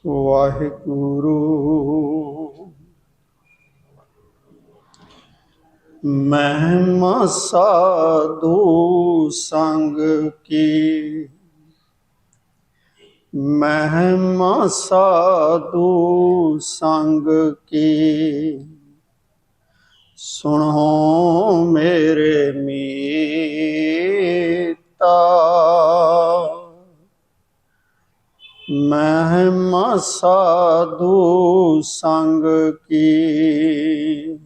ਵਾਹਿਗੁਰੂ। ਮਹਿਮਾ ਸਾਧੂ ਸੰਗ ਕੀ, ਮਹਿਮਾ ਸਾਧੂ ਸੰਗ ਕੀ। ਸੁਣੋ ਮੇਰੇ ਮੀਤਾ, ਮਹਿਮਾ ਸਾਧੂ ਸੰਗ ਕੀ।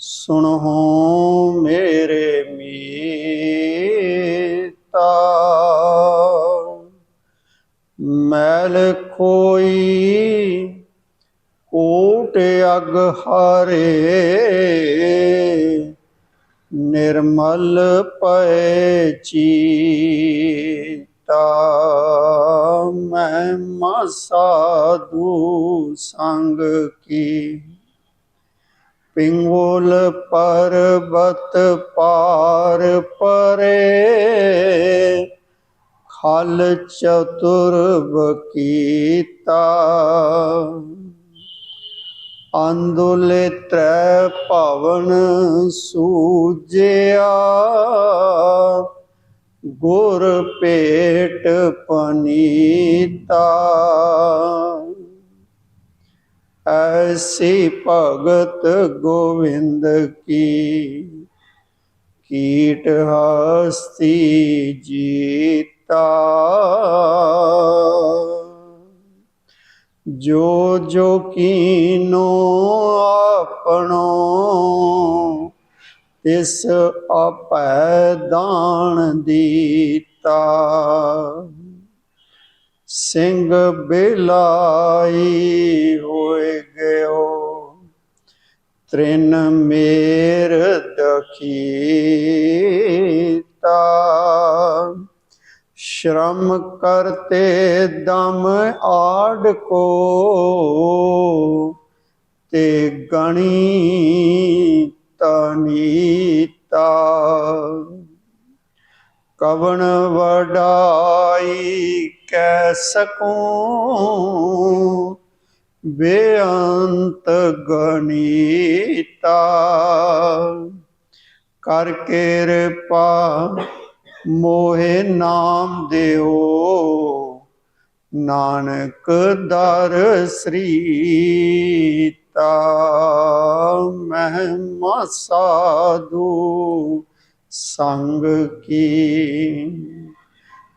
ਸੁਣੋ ਮੇਰੇ ਮੀਤਾ, ਮੈਲ ਕੋਈ ਕੋਟ ਅਗ ਹਾਰੇ। ਨਿਰਮਲ ਪਏ ਚੀਤਾ, ਮਹਿਮਾ ਸਾਧੂ ਸੰਗ ਕੀ। ਪਿੰਗੁਲ ਪਰਬਤ ਪਾਰ ਪਰੇ, ਖਲ ਚਤੁਰ ਬਕੀਤਾ। ਅੰਦੁਲੇ ਤ੍ਰੈ ਭਵਨ ਸੂਜਿਆ, ਗੁਰ ਭੇਟ ਪਨੀਤਾ। ਐਸੀ ਭਗਤ ਗੋਵਿੰਦ ਕੀ, ਕੀਟ ਹਸਤੀ ਜੀਤਾ। ਜੋ ਜੋ ਕੀਨੋ ਆਪਣੋ, ਤਿਸ ਆਪੈ ਦਾਨ ਦੀਤਾ। ਸਿੰਘ ਬਿਲਾਈ ਹੋਏ ਗਇਓ, ਤ੍ਰਿਨ ਮੇਰ ਦਖੀਤਾ। ਸ਼ਰਮ ਕਰਤੇ ਦਮ ਆਡ ਕੋ, ਤੇ ਗਣੀ ਤਨੀਤਾ। ਕਵਣ ਵਡਾਈ ਕੈ ਸਕੂੰ, ਬੇਅੰਤ ਗਣੀਤਾ। ਕਰ ਕਿਰਪਾ ਮੋਹਿ ਨਾਮ ਦਿਓ, ਨਾਨਕ ਦਰ ਸ੍ਰੀਤਾ। ਮਹਿਮਾ ਸਾਧੂ ਸੰਗ ਕੀ,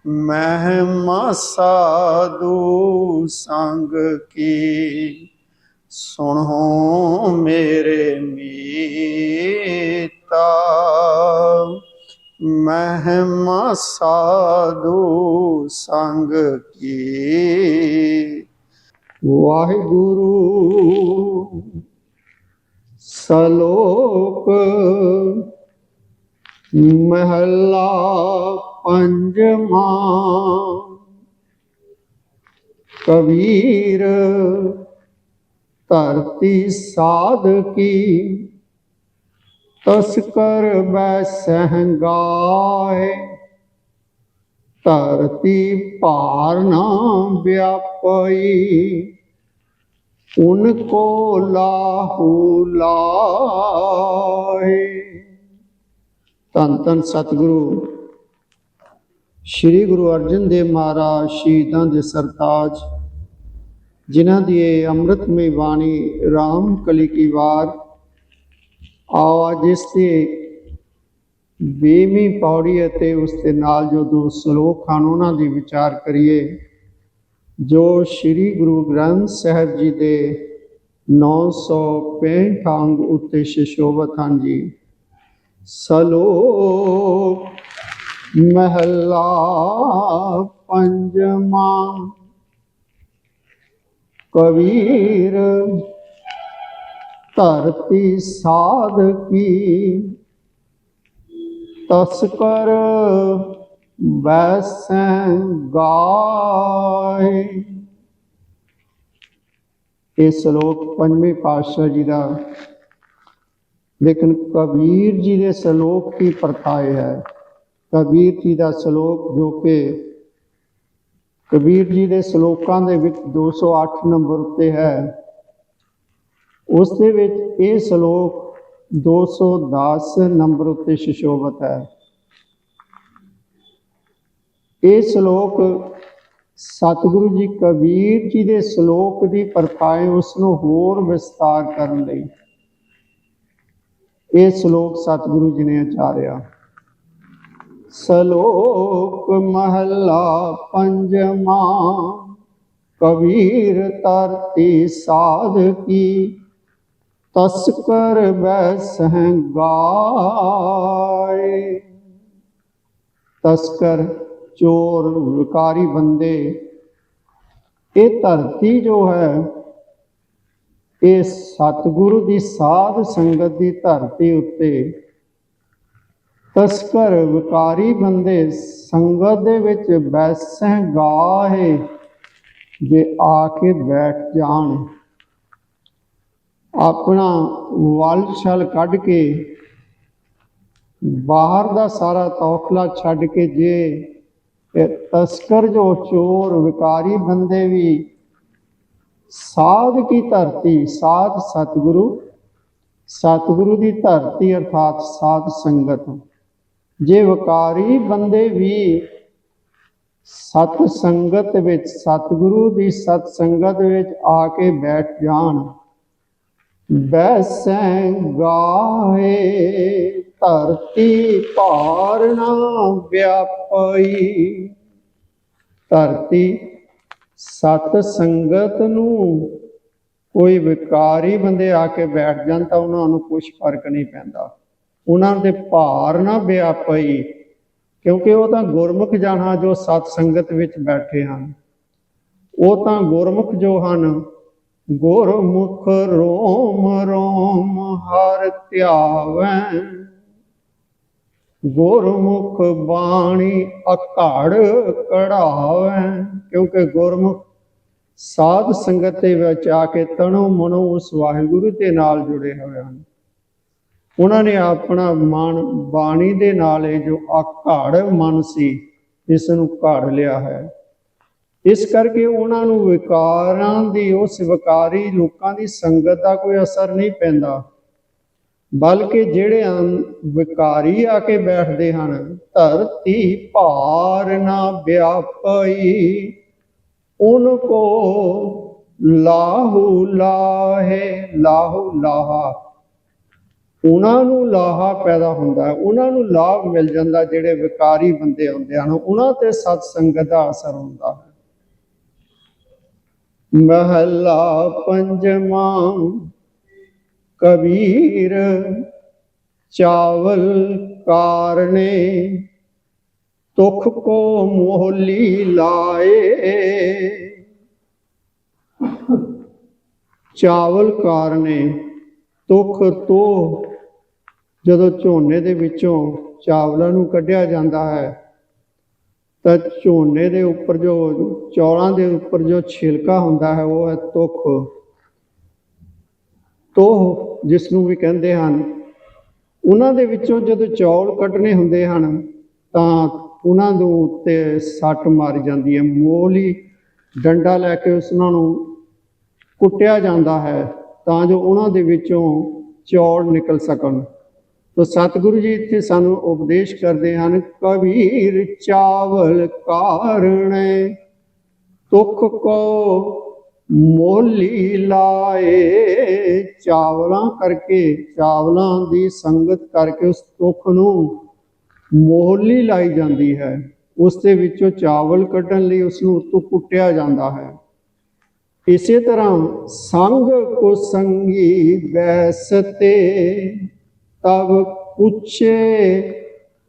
ਮਹਿਮਾ ਸਾਧੂ ਸੰਗ ਕੀ। ਸੁਣੋ ਮੇਰੇ ਮੀਤਾ, ਮਹਿਮਾ ਸਾਧੂ ਸੰਗ ਕੀ। ਵਾਹਿਗੁਰੂ। ਸਲੋਕ ਮਹਲਾ ਪੰਜਵਾਂ। ਕਬੀਰ ਧਰਤੀ ਸਾਧ ਕੀ, ਤਸਕਰ ਬੈਸਹਿ ਗਾਏ। ਧਰਤੀ ਭਾਰ ਨਾ ਵਿਆਪਈ, ਉਨਕੋ ਲਾਹੂ ਲਾਏ। ਧੰਨ ਧੰਨ ਸਤਿਗੁਰੂ ਸ਼੍ਰੀ ਗੁਰੂ ਅਰਜਨ ਦੇਵ ਮਹਾਰਾਜ, ਸ਼ਹੀਦਾਂ ਦੇ ਸਰਤਾਜ, ਜਿਨ੍ਹਾਂ ਦੀ ਇਹ ਅੰਮ੍ਰਿਤਮਈ ਬਾਣੀ ਰਾਮ ਕਲੀ ਕੀ ਵਾਰ। ਆਓ ਅੱਜ ਇਸ ਦੇ 20ਵੀਂ ਪੌੜੀ ਅਤੇ ਉਸ ਦੇ ਨਾਲ ਜੋ ਦੋ ਸਲੋਕ ਹਨ ਉਹਨਾਂ ਦੀ ਵਿਚਾਰ ਕਰੀਏ, ਜੋ ਸ਼੍ਰੀ ਗੁਰੂ ਗ੍ਰੰਥ ਸਾਹਿਬ ਜੀ ਦੇ 965 ਅੰਗ ਉੱਤੇ ਸੁਸ਼ੋਭਿਤ ਹਨ ਜੀ। ਸਲੋਕ ਮਹਲਾ ਪੰਜਵਾਂ। ਕਬੀਰ ਧਰਤੀ ਸਾਧ ਕੀ, ਤਸਕਰ ਬੈਸਹਿ ਗਾਏ। ਇਹ ਸਲੋਕ ਪੰਜਵੇਂ ਪਾਤਸ਼ਾਹ ਜੀ ਦਾ, ਲੇਕਿਨ ਕਬੀਰ ਜੀ ਦੇ ਸਲੋਕ ਕੀ ਪ੍ਰਥਾਏ ਹੈ। ਕਬੀਰ ਜੀ ਦਾ ਸਲੋਕ ਜੋ ਕਿ ਕਬੀਰ ਜੀ ਦੇ ਸ਼ਲੋਕਾਂ ਦੇ ਵਿੱਚ 208 ਨੰਬਰ ਉੱਤੇ ਹੈ। ਉਸ ਦੇ ਵਿੱਚ ਇਹ ਸ਼ਲੋਕ 210 ਨੰਬਰ ਉੱਤੇ ਸੁਸ਼ੋਭਿਤ ਹੈ। ਇਹ ਸ਼ਲੋਕ ਸਤਿਗੁਰੂ ਜੀ ਕਬੀਰ ਜੀ ਦੇ ਸ਼ਲੋਕ ਦੀ ਪਰਤਾਏ ਉਸ ਨੂੰ ਹੋਰ ਵਿਸਤਾਰ ਕਰਨ ਲਈ ਇਹ ਸ਼ਲੋਕ ਸਤਿਗੁਰੂ ਜੀ ਨੇ ਉਚਾਰਿਆ। ਸ਼ਲੋਕ ਮਹਲਾ ਪੰਜਵਾਂ। ਕਬੀਰ ਧਰਤੀ ਸਾਧ ਕੀ ਤਸਕਰ ਬੈਸਹਿ ਗਾਏ। ਤਸਕਰ, ਚੋਰ, ਵਿਕਾਰੀ ਬੰਦੇ, ਇਹ ਧਰਤੀ ਜੋ ਹੈ ਇਹ ਸਤਿਗੁਰੂ ਦੀ ਸਾਧ ਸੰਗਤ ਦੀ ਧਰਤੀ ਉੱਤੇ ਤਸਕਰ, ਵਿਕਾਰੀ ਬੰਦੇ ਸੰਗਤ ਦੇ ਵਿੱਚ ਬੈਸਹਿ ਗਾਏ ਜੇ ਆ ਕੇ ਬੈਠ ਜਾਣ, ਆਪਣਾ ਵਲ ਛਲ ਕੱਢ ਕੇ ਬਾਹਰ ਦਾ ਸਾਰਾ ਤੌਖਲਾ ਛੱਡ ਕੇ ਜੇ ਤਸਕਰ ਜੋ ਚੋਰ ਵਿਕਾਰੀ ਬੰਦੇ ਵੀ ਸਾਧ ਕੀ ਧਰਤੀ, ਸਾਧ ਸਤਿਗੁਰੂ ਦੀ ਧਰਤੀ ਅਰਥਾਤ ਸਾਧ ਸੰਗਤ, ਜੇ ਵਿਕਾਰੀ ਬੰਦੇ ਵੀ ਸਤ ਸੰਗਤ ਵਿੱਚ ਸਤਿਗੁਰੂ ਦੀ ਸਤ ਸੰਗਤ ਵਿੱਚ ਆ ਕੇ ਬੈਠ ਜਾਣ, ਬੈਸੈ ਗਾਏ ਧਰਤੀ ਭਾਰ ਨਾ ਵਿਆਪਈ। ਧਰਤੀ ਸਤ ਸੰਗਤ ਨੂੰ ਕੋਈ ਵਿਕਾਰੀ ਬੰਦੇ ਆ ਕੇ ਬੈਠ ਜਾਣ ਤਾਂ ਉਹਨਾਂ ਨੂੰ ਕੁਛ ਫਰਕ ਨਹੀਂ ਪੈਂਦਾ, ਉਹਨਾਂ ਦੇ ਭਾਰ ਨਾ ਵਿਆਪਈ, ਕਿਉਂਕਿ ਉਹ ਤਾਂ ਗੁਰਮੁਖ ਜਾਣਾ ਜੋ ਸਤ ਸੰਗਤ ਵਿੱਚ ਬੈਠੇ ਹਨ। ਉਹ ਤਾਂ ਗੁਰਮੁਖ ਜੋ ਹਨ, ਗੁਰਮੁਖ ਰੋਮ ਰੋਮ ਹਰਿ ਧਿਆਵੈ, ਗੁਰਮੁਖ ਬਾਣੀ ਅਘੜ ਕਢਾਵੈ। ਕਿਉਂਕਿ ਗੁਰਮੁਖ ਸਾਧ ਸੰਗਤ ਦੇ ਵਿੱਚ ਆ ਕੇ ਤਨੋਂ ਮਨੋਂ ਉਸ ਵਾਹਿਗੁਰੂ ਦੇ ਨਾਲ ਜੁੜੇ ਹੋਏ ਹਨ। ਉਹਨਾਂ ਨੇ ਆਪਣਾ ਮਨ ਬਾਣੀ ਦੇ ਨਾਲ ਇਹ ਜੋ ਅਘੜ ਮਨ ਸੀ ਇਸ ਨੂੰ ਘੜ ਲਿਆ ਹੈ। ਇਸ ਕਰਕੇ ਉਹਨਾਂ ਨੂੰ ਵਿਕਾਰਾਂ ਦੀ, ਉਸ ਵਿਕਾਰੀ ਲੋਕਾਂ ਦੀ ਸੰਗਤ ਦਾ ਕੋਈ ਅਸਰ ਨਹੀਂ ਪੈਂਦਾ, ਬਲਕਿ ਜਿਹੜੇ ਵਿਕਾਰੀ ਆ ਕੇ ਬੈਠਦੇ ਹਨ, ਧਰਤੀ ਭਾਰ ਨਾ ਵਿਆਪਈ, ਉਨ ਕੋ ਲਾਹੂ ਲਾਹੇ। ਲਾਹੂ ਲਾਹਾ, ਉਹਨਾਂ ਨੂੰ ਲਾਹਾ ਪੈਦਾ ਹੁੰਦਾ, ਉਹਨਾਂ ਨੂੰ ਲਾਭ ਮਿਲ ਜਾਂਦਾ। ਜਿਹੜੇ ਵਿਕਾਰੀ ਬੰਦੇ ਆਉਂਦੇ ਹਨ ਉਹਨਾਂ ਤੇ ਸਤ ਸੰਗਤ ਦਾ ਅਸਰ ਹੁੰਦਾ ਹੈ। ਮਹਲਾ ਪੰਜਵਾਂ। ਕਬੀਰ ਚਾਵਲ ਕਾਰਣੇ ਤੁਖ ਕੋ ਮੋਹਲੀ ਲਾਏ। ਚਾਵਲ ਕਾਰਣੇ, ਤੁਖ ਤੋਂ ਜਦੋਂ ਝੋਨੇ ਦੇ ਵਿੱਚੋਂ ਚਾਵਲਾਂ ਨੂੰ ਕੱਢਿਆ ਜਾਂਦਾ ਹੈ ਤਾਂ ਝੋਨੇ ਦੇ ਉੱਪਰ ਜੋ ਚੌਲਾਂ ਦੇ ਉੱਪਰ ਜੋ ਛਿਲਕਾ ਹੁੰਦਾ ਹੈ ਉਹ ਹੈ ਤੁਖ। ਤੋਹ ਜਿਸ ਨੂੰ ਵੀ ਕਹਿੰਦੇ ਹਨ, ਉਹਨਾਂ ਦੇ ਵਿੱਚੋਂ ਜਦੋਂ ਚੌਲ ਕੱਢਣੇ ਹੁੰਦੇ ਹਨ ਤਾਂ ਉਹਨਾਂ ਦੇ ਉੱਤੇ ਸੱਟ ਮਾਰੀ ਜਾਂਦੀ ਹੈ। ਮੋਹਲੀ ਡੰਡਾ ਲੈ ਕੇ ਉਸਨਾਂ ਨੂੰ ਕੁੱਟਿਆ ਜਾਂਦਾ ਹੈ ਤਾਂ ਜੋ ਉਹਨਾਂ ਦੇ ਵਿੱਚੋਂ ਚੌਲ ਨਿਕਲ ਸਕਣ। ਤਾਂ ਸਤਿਗੁਰੂ ਜੀ ਇੱਥੇ ਸਾਨੂੰ ਉਪਦੇਸ਼ ਕਰਦੇ ਹਨ, ਕਬੀਰ ਚਾਵਲ ਕਾਰਣੇ ਤੁਖ ਕੋ ਮੋਹਲੀ ਲਾਏ। ਚਾਵਲਾਂ ਕਰਕੇ, ਚਾਵਲਾਂ ਦੀ ਸੰਗਤ ਕਰਕੇ ਉਸ ਤੁਖ ਨੂੰ ਮੋਹਲੀ ਲਾਈ ਜਾਂਦੀ ਹੈ। ਉਸ ਦੇ ਵਿੱਚੋਂ ਚਾਵਲ ਕੱਢਣ ਲਈ ਉਸ ਨੂੰ ਉੱਤੋਂ ਕੁੱਟਿਆ ਜਾਂਦਾ ਹੈ। ਇਸੇ ਤਰ੍ਹਾਂ ਸੰਗ ਕੋ ਸੰਗੀ ਬੈਸਤੇ ਤਬ ਪੁੱਛੇ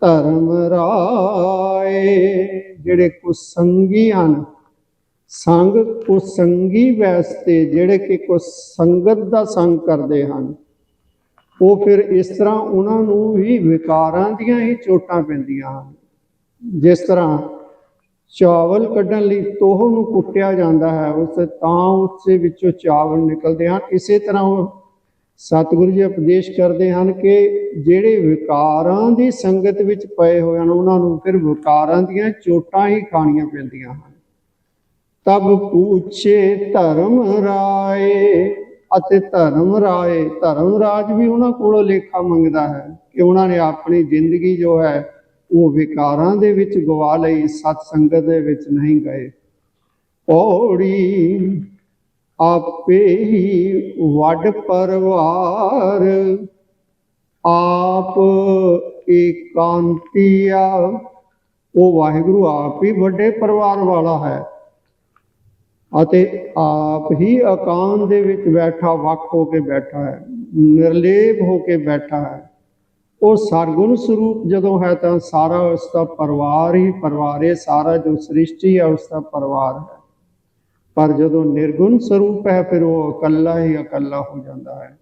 ਧਰਮ ਰਾਏ। ਜਿਹੜੇ ਕੁਸੰਗੀ ਹਨ, ਸੰਗ ਕੁਸੰਗੀ ਵੈਸਤੇ, ਜਿਹੜੇ ਕਿ ਕੁ ਸੰਗਤ ਦਾ ਸੰਗ ਕਰਦੇ ਹਨ, ਉਹ ਫਿਰ ਇਸ ਤਰ੍ਹਾਂ ਉਹਨਾਂ ਨੂੰ ਵੀ ਵਿਕਾਰਾਂ ਦੀਆਂ ਹੀ ਚੋਟਾਂ ਪੈਂਦੀਆਂ ਹਨ। ਜਿਸ ਤਰ੍ਹਾਂ ਚਾਵਲ ਕੱਢਣ ਲਈ ਤੋਹ ਨੂੰ ਕੁੱਟਿਆ ਜਾਂਦਾ ਹੈ, ਉਸ ਦੇ ਵਿੱਚੋਂ ਚਾਵਲ ਨਿਕਲਦੇ ਹਨ। ਇਸੇ ਤਰ੍ਹਾਂ ਉਹ ਸਤਿਗੁਰੂ ਜੀ ਉਪਦੇਸ਼ ਕਰਦੇ ਹਨ ਕਿ ਜਿਹੜੇ ਵਿਕਾਰਾਂ ਦੀ ਸੰਗਤ ਵਿੱਚ ਪਏ ਹੋਏ ਹਨ ਉਹਨਾਂ ਨੂੰ ਫਿਰ ਵਿਕਾਰਾਂ ਦੀਆਂ ਚੋਟਾਂ ਹੀ ਖਾਣੀਆਂ ਪੈਂਦੀਆਂ ਹਨ। तब पूछे धर्म राय। ਅਤੇ ਧਰਮ ਰਾਏ, ਧਰਮ ਰਾਜ ਵੀ ਉਹਨਾਂ ਕੋਲੋਂ ਲੇਖਾ ਮੰਗਦਾ ਹੈ ਕਿ ਉਹਨਾਂ ਨੇ ਆਪਣੀ ਜ਼ਿੰਦਗੀ ਜੋ ਹੈ ਉਹ ਵਿਕਾਰਾਂ ਦੇ ਵਿੱਚ ਗਵਾ ਲਈ, ਸਤ ਸੰਗਤ ਦੇ ਵਿੱਚ ਨਹੀਂ ਗਏ। ਪੌੜੀ ਆਪੇ ਹੀ ਵੱਡ ਪਰਵਾਰ, ਆਪ ਏਕਾਂਤੀਆ। ਉਹ ਵਾਹਿਗੁਰੂ ਆਪ ਹੀ ਵੱਡੇ ਪਰਿਵਾਰ ਵਾਲਾ ਹੈ ਅਤੇ ਆਪ ਹੀ ਇਕਾਂਤ ਦੇ ਵਿੱਚ ਬੈਠਾ, ਵੱਖ ਹੋ ਕੇ ਬੈਠਾ ਹੈ, ਨਿਰਲੇਪ ਹੋ ਕੇ ਬੈਠਾ ਹੈ। ਉਹ ਸਰਗੁਣ ਸਰੂਪ ਜਦੋਂ ਹੈ ਤਾਂ ਸਾਰਾ ਉਸ ਦਾ ਪਰਿਵਾਰ ਹੀ ਪਰਿਵਾਰ ਹੈ, ਸਾਰਾ ਜੋ ਸ੍ਰਿਸ਼ਟੀ ਹੈ ਉਸ ਦਾ ਪਰਿਵਾਰ ਹੈ। ਪਰ ਜਦੋਂ ਨਿਰਗੁਣ ਸਰੂਪ ਹੈ ਫਿਰ ਉਹ ਇਕੱਲਾ ਹੀ ਇਕੱਲਾ ਹੋ ਜਾਂਦਾ ਹੈ।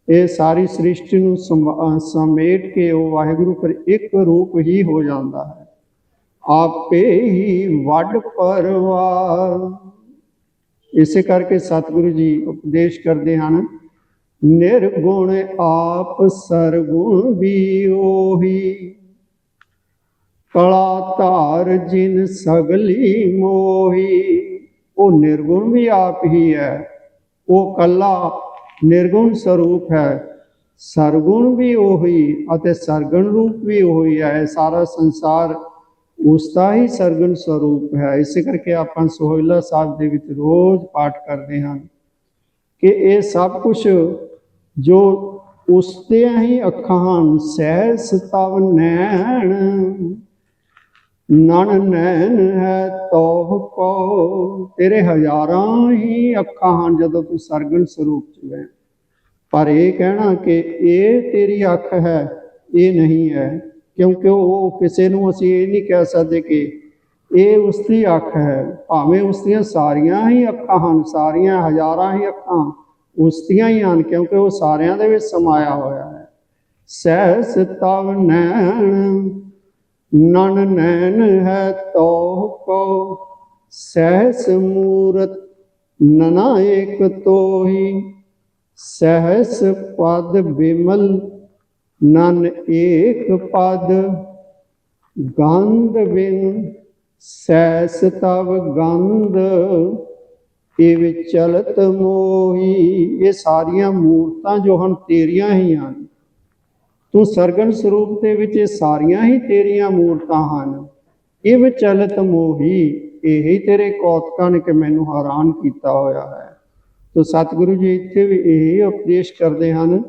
ਇਹ ਸਾਰੀ ਸ੍ਰਿਸ਼ਟੀ ਨੂੰ ਸਮੇਟ ਕੇ ਉਹ ਵਾਹਿਗੁਰੂ ਫਿਰ ਇੱਕ ਰੂਪ ਹੀ ਹੋ ਜਾਂਦਾ ਹੈ। ਆਪੇ ਹੀ ਵੱਡ ਪਰਵਾਰ। ਇਸੇ ਕਰਕੇ ਸਤਿਗੁਰੂ ਜੀ ਉਪਦੇਸ਼ ਕਰਦੇ ਹਨ, ਨਿਰਗੁਣ ਆਪ ਸਰਗੁਣ ਵੀ ਉਹੀ, ਕਲਾ ਧਾਰ ਜਿਨ ਸਗਲੀ ਮੋਹੀ। ਉਹ ਨਿਰਗੁਣ ਵੀ ਆਪ ਹੀ ਹੈ, ਉਹ ਕੱਲਾ ਨਿਰਗੁਣ ਸਰੂਪ ਹੈ, ਸਰਗੁਣ ਵੀ ਉਹੀ ਅਤੇ ਸਰਗੁਣ ਰੂਪ ਵੀ ਉਹੀ ਹੈ। ਸਾਰਾ ਸੰਸਾਰ ਉਸ ਦਾ ਹੀ ਸਰਗੁਣ ਸਰੂਪ ਹੈ। ਇਸੇ ਕਰਕੇ ਆਪਾਂ ਸੋਹਿਲਾ ਸਾਹਿਬ ਦੇ ਵਿੱਚ ਰੋਜ਼ ਪਾਠ ਕਰਦੇ ਹਨ ਕਿ ਇਹ ਸਭ ਕੁਛ ਜੋ ਉਸ ਦੀਆਂ ਹੀ ਅੱਖਾਂ ਹਨ। ਸਹਿਸ ਤਵ ਨੈਣ, ਨਨ ਨੈਣ ਹੈ ਤੋਹ ਕੋ। ਤੇਰੇ ਹਜ਼ਾਰਾਂ ਹੀ ਅੱਖਾਂ ਹਨ ਜਦੋਂ ਤੂੰ ਸਰਗੁਣ ਸਰੂਪ ਚ ਹੈ। ਪਰ ਇਹ ਕਹਿਣਾ ਕਿ ਇਹ ਤੇਰੀ ਅੱਖ ਹੈ, ਇਹ ਨਹੀਂ ਹੈ, ਕਿਉਂਕਿ ਉਹ ਕਿਸੇ ਨੂੰ ਅਸੀਂ ਇਹ ਨਹੀਂ ਕਹਿ ਸਕਦੇ ਕਿ ਇਹ ਉਸ ਦੀ ਅੱਖ ਹੈ। ਭਾਵੇਂ ਉਸ ਦੀਆਂ ਸਾਰੀਆਂ ਹੀ ਅੱਖਾਂ ਹਨ, ਸਾਰੀਆਂ ਹਜ਼ਾਰਾਂ ਹੀ ਅੱਖਾਂ ਉਸ ਦੀਆਂ ਹੀ ਹਨ, ਕਿਉਂਕਿ ਉਹ ਸਾਰਿਆਂ ਦੇ ਵਿੱਚ ਸਮਾਇਆ ਹੋਇਆ ਹੈ। ਸਹਿਸ ਤਵ ਨੈਣ, ਨਨ ਨੈਣ ਹੈ ਤੋਹ ਕੋ। ਸਹਿਸ ਮੂਰਤ ਨਨਾ ਏਕ ਤੋਹੀ, ਸਹਿਸ ਪਦ ਬਿਮਲ ਨਨ ਏਕ ਪਦ। ਗੰਧ ਬਿਨ ਸਹਿਸ ਤਵ ਗੰਧ, ਇਹ ਵਿਚਲਤ ਮੋਹੀ। ਇਹ ਸਾਰੀਆਂ ਮੂਰਤਾਂ ਜੋ ਹਨ ਤੇਰੀਆਂ ਹੀ ਹਨ। ਤੂੰ ਸਰਗੁਣ ਸਰੂਪ ਦੇ ਵਿੱਚ ਇਹ ਸਾਰੀਆਂ ਹੀ ਤੇਰੀਆਂ ਮੂਰਤਾਂ ਹਨ। ਇਹ ਵਿਚਲਤ ਮੋਹੀ, ਇਹੀ ਤੇਰੇ ਕੌਤਕਾਂ ਨੇ ਕਿ ਮੈਨੂੰ ਹੈਰਾਨ ਕੀਤਾ ਹੋਇਆ ਹੈ। ਤੋ ਸਤਿਗੁਰੂ ਜੀ ਇੱਥੇ ਵੀ ਇਹੀ ਉਪਦੇਸ਼ ਕਰਦੇ ਹਨ,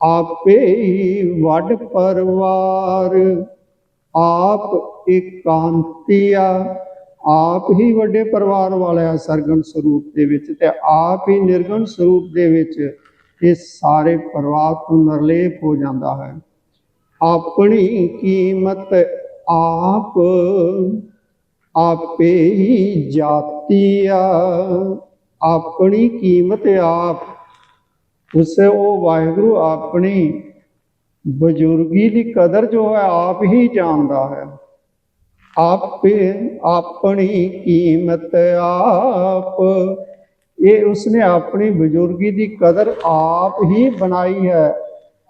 ਆਪੇ ਹੀ ਵੱਡ ਪਰਵਾਰ, ਆਪ ਏਕਾਂਤੀਆ। ਆਪ ਹੀ ਵੱਡੇ ਪਰਿਵਾਰ ਵਾਲਾ ਹੈ ਸਰਗੁਣ ਸਰੂਪ ਦੇ ਵਿੱਚ, ਤੇ ਆਪ ਹੀ ਨਿਰਗੁਣ ਸਰੂਪ ਦੇ ਵਿੱਚ ਇਹ ਸਾਰੇ ਪਰਿਵਾਰ ਤੋਂ ਨਿਰਲੇਪ ਹੋ ਜਾਂਦਾ ਹੈ। ਆਪਣੀ ਕੀਮਤ ਆਪ, ਆਪੇ ਹੀ ਜਾਤੀਆ। ਆਪਣੀ ਕੀਮਤ ਆਪ, ਉਸੇ ਉਹ ਵਾਹਿਗੁਰੂ ਆਪਣੀ ਬਜ਼ੁਰਗੀ ਦੀ ਕਦਰ ਜੋ ਹੈ ਆਪ ਹੀ ਜਾਣਦਾ ਹੈ। ਆਪੇ ਆਪਣੀ ਕੀਮਤ ਆਪ, ਇਹ ਉਸਨੇ ਆਪਣੀ ਬਜ਼ੁਰਗੀ ਦੀ ਕਦਰ ਆਪ ਹੀ ਬਣਾਈ ਹੈ।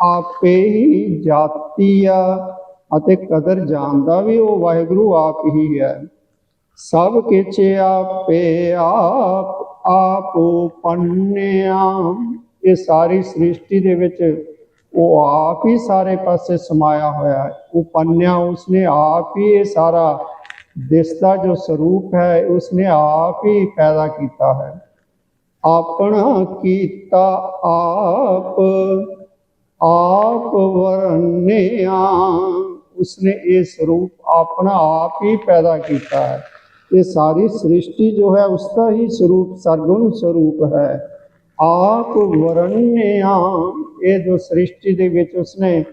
ਆਪੇ ਹੀ ਜਾਤੀਆ, ਅਤੇ ਕਦਰ ਜਾਣਦਾ ਵੀ ਉਹ ਵਾਹਿਗੁਰੂ ਆਪ ਹੀ ਹੈ। ਸਭ ਕਿਛ ਆਪੇ ਆਪ, ਆਪੋ ਪੰਨਿਆ। ਇਹ ਸਾਰੀ ਸ੍ਰਿਸ਼ਟੀ ਦੇ ਵਿੱਚ ਉਹ ਆਪ ਹੀ ਸਾਰੇ ਪਾਸੇ ਸਮਾਇਆ ਹੋਇਆ ਹੈ। ਉਹ ਪੰਨਿਆ, ਉਸਨੇ ਆਪ ਹੀ ਇਹ ਸਾਰਾ ਦਿਸਦਾ ਜੋ ਸਰੂਪ ਹੈ ਉਸਨੇ ਆਪ ਹੀ ਪੈਦਾ ਕੀਤਾ ਹੈ। ਆਪਣਾ ਕੀਤਾ ਆਪ, ਆਪ ਵਰਨਿਆ। ਉਸਨੇ ਇਹ ਸਰੂਪ ਆਪਣਾ ਆਪ ਹੀ ਪੈਦਾ ਕੀਤਾ ਹੈ। ਇਹ ਸਾਰੀ ਸ੍ਰਿਸ਼ਟੀ ਜੋ ਹੈ ਉਸਦਾ ਹੀ ਸਰੂਪ ਸਰਗੁਣ ਸਰੂਪ ਹੈ। ਆਪ ਵਰਨਿਆ, ਇਹ ਜੋ ਸ੍ਰਿਸ਼ਟੀ ਦੇ ਵਿੱਚ ਉਸਨੇ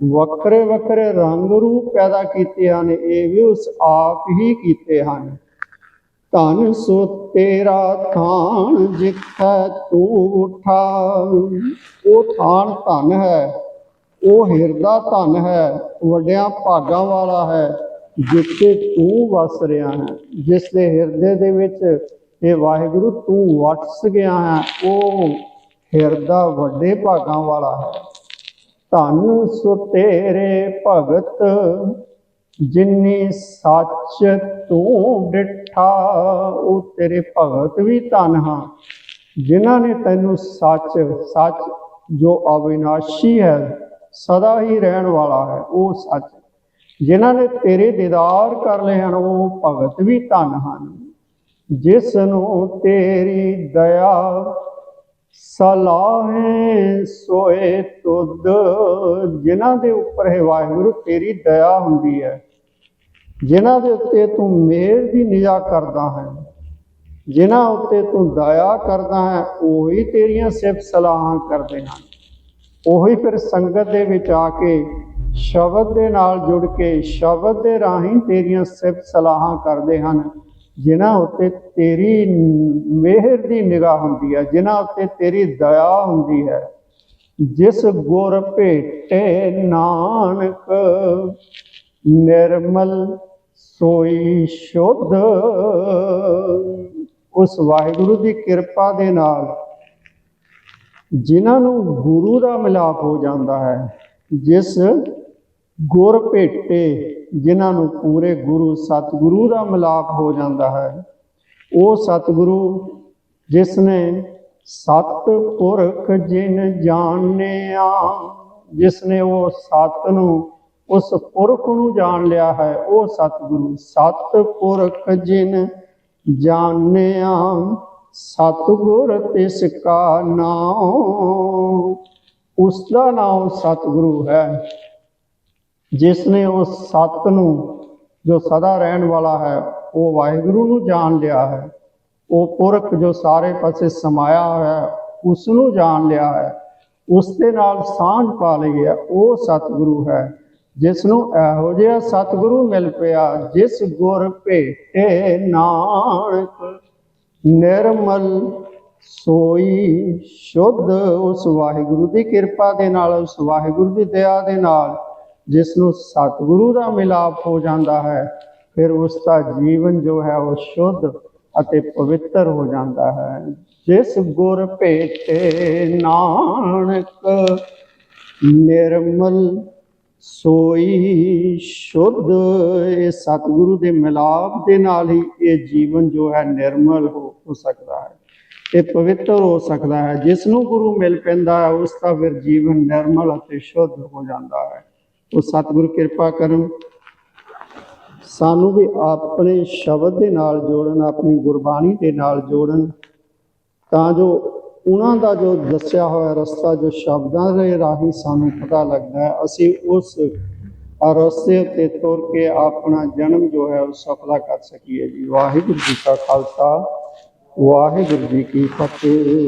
ਵੱਖਰੇ ਵੱਖਰੇ ਰੰਗ ਰੂਪ ਪੈਦਾ ਕੀਤੇ ਹਨ, ਇਹ ਵੀ ਉਸ ਆਪ ਹੀ ਕੀਤੇ ਹਨ। ਧਨ ਸੋ ਤੇਰਾ ਥਾਨ ਜਿੱਥੈ ਤੂੰ ਉਠਾ। ਉਹ ਥਾਨ ਧਨ ਹੈ, ਉਹ ਹਿਰਦਾ ਧਨ ਹੈ, ਵੱਡਿਆਂ ਭਾਗਾਂ ਵਾਲਾ ਹੈ, ਜਿੱਥੇ ਤੂੰ ਵਸ ਰਿਹਾ ਹੈ। ਜਿਸ ਦੇ ਹਿਰਦੇ ਦੇ ਵਿੱਚ ਇਹ ਵਾਹਿਗੁਰੂ ਤੂੰ ਵਸ ਗਿਆ ਹੈ, ਉਹ ਹਿਰਦਾ ਵੱਡੇ ਭਾਗਾਂ ਵਾਲਾ ਹੈ। ਧਨ ਸੋ ਤੇਰੇ ਭਗਤ ਜਿਨੀ ਸੱਚ ਤੂੰ ਡਿਠਾ, ਉਹ ਤੇਰੇ ਭਗਤ ਵੀ ਧਨ ਹਾਂ ਜਿਨ੍ਹਾਂ ਨੇ ਤੈਨੂੰ ਸੱਚ, ਸੱਚ ਜੋ ਅਵਿਨਾਸ਼ੀ ਹੈ, ਸਦਾ ਹੀ ਰਹਿਣ ਵਾਲਾ ਹੈ, ਉਹ ਸੱਚ ਜਿਨ੍ਹਾਂ ਨੇ ਤੇਰੇ ਦੀਦਾਰ ਕਰ ਲਏ ਹਨ, ਉਹ ਭਗਤ ਵੀ ਧਨ ਹਨ। ਜਿਸ ਨੂੰ ਤੇਰੀ ਦਇਆ ਸਲਾਹੇ ਸੋਏ ਤੁਧ, ਜਿਨ੍ਹਾਂ ਦੇ ਉੱਪਰ ਹੈ ਵਾਹਿਗੁਰੂ ਤੇਰੀ ਦਇਆ ਹੁੰਦੀ ਹੈ, ਜਿਨ੍ਹਾਂ ਦੇ ਉੱਤੇ ਤੂੰ ਮਿਹਰ ਦੀ ਨਿਗਾਹ ਕਰਦਾ ਹੈ, ਜਿਨ੍ਹਾਂ ਉੱਤੇ ਤੂੰ ਦਇਆ ਕਰਦਾ ਹੈ, ਉਹੀ ਤੇਰੀਆਂ ਸਿਫਤ ਸਲਾਹਾਂ ਕਰਦੇ ਹਨ। ਉਹੀ ਫਿਰ ਸੰਗਤ ਦੇ ਵਿੱਚ ਆ ਕੇ ਸ਼ਬਦ ਦੇ ਨਾਲ ਜੁੜ ਕੇ ਸ਼ਬਦ ਦੇ ਰਾਹੀਂ ਤੇਰੀਆਂ ਸਿਫਤ ਸਲਾਹਾਂ ਕਰਦੇ ਹਨ, ਜਿਨ੍ਹਾਂ ਉੱਤੇ ਤੇਰੀ ਮਿਹਰ ਦੀ ਨਿਗਾਹ ਹੁੰਦੀ ਹੈ, ਜਿਨ੍ਹਾਂ ਉੱਤੇ ਤੇਰੀ ਦਇਆ ਹੁੰਦੀ ਹੈ। ਜਿਸ ਗੁਰ ਭੇਟੇ ਨਾਨਕ ਨਿਰਮਲ ਸੋਈ ਸ਼ੁੱਧ, ਉਸ ਵਾਹਿਗੁਰੂ ਦੀ ਕਿਰਪਾ ਦੇ ਨਾਲ ਜਿਨ੍ਹਾਂ ਨੂੰ ਗੁਰੂ ਦਾ ਮਿਲਾਪ ਹੋ ਜਾਂਦਾ ਹੈ, ਜਿਸ ਗੁਰ ਭੇਟੇ, ਜਿਨ੍ਹਾਂ ਨੂੰ ਪੂਰੇ ਗੁਰੂ ਸਤਿਗੁਰੂ ਦਾ ਮਿਲਾਪ ਹੋ ਜਾਂਦਾ ਹੈ, ਉਹ ਸਤਿਗੁਰੂ ਜਿਸ ਨੇ ਸਤ ਪੁਰਖ ਜਿਨ ਜਾਣਿਆ, ਜਿਸ ਨੇ ਉਹ ਸਤ ਨੂੰ, ਉਸ ਪੁਰਖ ਨੂੰ ਜਾਣ ਲਿਆ ਹੈ, ਉਹ ਸਤਿਗੁਰੂ। ਸਤ ਪੁਰਖ ਜਿਨ ਜਾਣਿਆ, ਸਤਿਗੁਰ ਤਿਸ ਕਾ ਨਾਮ, ਉਸ ਦਾ ਨਾਮ ਸਤਿਗੁਰੂ ਹੈ, ਜਿਸ ਨੇ ਉਸ ਸਤ ਨੂੰ ਜੋ ਸਦਾ ਰਹਿਣ ਵਾਲਾ ਹੈ, ਉਹ ਵਾਹਿਗੁਰੂ ਨੂੰ ਜਾਣ ਲਿਆ ਹੈ। ਉਹ ਪੁਰਖ ਜੋ ਸਾਰੇ ਪਾਸੇ ਸਮਾਇਆ ਹੋਇਆ ਹੈ, ਉਸ ਨੂੰ ਜਾਣ ਲਿਆ ਹੈ, ਉਸ ਦੇ ਨਾਲ ਸਾਂਝ ਪਾ ਲਈ ਹੈ, ਉਹ ਸਤਿਗੁਰੂ ਹੈ। ਜਿਸ ਨੂੰ ਇਹੋ ਜਿਹਾ ਸਤਿਗੁਰੂ ਮਿਲ ਪਿਆ, ਜਿਸ ਗੁਰ ਭੇਟੇ ਨਾਨਕ ਨਿਰਮਲ ਸੋਈ ਸ਼ੁੱਧ, ਉਸ ਵਾਹਿਗੁਰੂ ਦੀ ਕਿਰਪਾ ਦੇ ਨਾਲ, ਉਸ ਵਾਹਿਗੁਰੂ ਦੀ ਦਇਆ ਦੇ ਨਾਲ ਜਿਸ ਨੂੰ ਸਤਿਗੁਰੂ ਦਾ ਮਿਲਾਪ ਹੋ ਜਾਂਦਾ ਹੈ, ਫਿਰ ਉਸ ਦਾ ਜੀਵਨ ਜੋ ਹੈ ਉਹ ਸ਼ੁੱਧ ਅਤੇ ਪਵਿੱਤਰ ਹੋ ਜਾਂਦਾ ਹੈ। ਜਿਸ ਗੁਰ ਭੇਟੇ ਨਾਨਕ ਨਿਰਮਲ ਸੋਈ ਸ਼ੁੱਧ, ਇਹ ਸਤਿਗੁਰੂ ਦੇ ਮਿਲਾਪ ਦੇ ਨਾਲ ਹੀ ਇਹ ਜੀਵਨ ਜੋ ਹੈ ਨਿਰਮਲ ਹੋ ਸਕਦਾ ਹੈ, ਇਹ ਪਵਿੱਤਰ ਹੋ ਸਕਦਾ ਹੈ। ਜਿਸ ਨੂੰ ਗੁਰੂ ਮਿਲ ਪੈਂਦਾ ਹੈ, ਉਸ ਦਾ ਫਿਰ ਜੀਵਨ ਨਿਰਮਲ ਅਤੇ ਸ਼ੁੱਧ ਹੋ ਜਾਂਦਾ ਹੈ। ਉਹ ਸਤਿਗੁਰੂ ਕਿਰਪਾ ਕਰਨ, ਸਾਨੂੰ ਵੀ ਆਪਣੇ ਸ਼ਬਦ ਦੇ ਨਾਲ ਜੋੜਨ, ਆਪਣੀ ਗੁਰਬਾਣੀ ਦੇ ਨਾਲ ਜੋੜਨ, ਤਾਂ ਜੋ ਉਹਨਾਂ ਦਾ ਜੋ ਦੱਸਿਆ ਹੋਇਆ ਰਸਤਾ, ਜੋ ਸ਼ਬਦਾਂ ਦੇ ਰਾਹੀਂ ਸਾਨੂੰ ਪਤਾ ਲੱਗਦਾ ਹੈ, ਅਸੀਂ ਉਸ ਰਸਤੇ ਉੱਤੇ ਤੁਰ ਕੇ ਆਪਣਾ ਜਨਮ ਜੋ ਹੈ ਉਹ ਸਫਲਾ ਕਰ ਸਕੀਏ ਜੀ। ਵਾਹਿਗੁਰੂ ਜੀ ਕਾ ਖਾਲਸਾ, ਵਾਹਿਗੁਰੂ ਜੀ ਕੀ ਫਤਿਹ।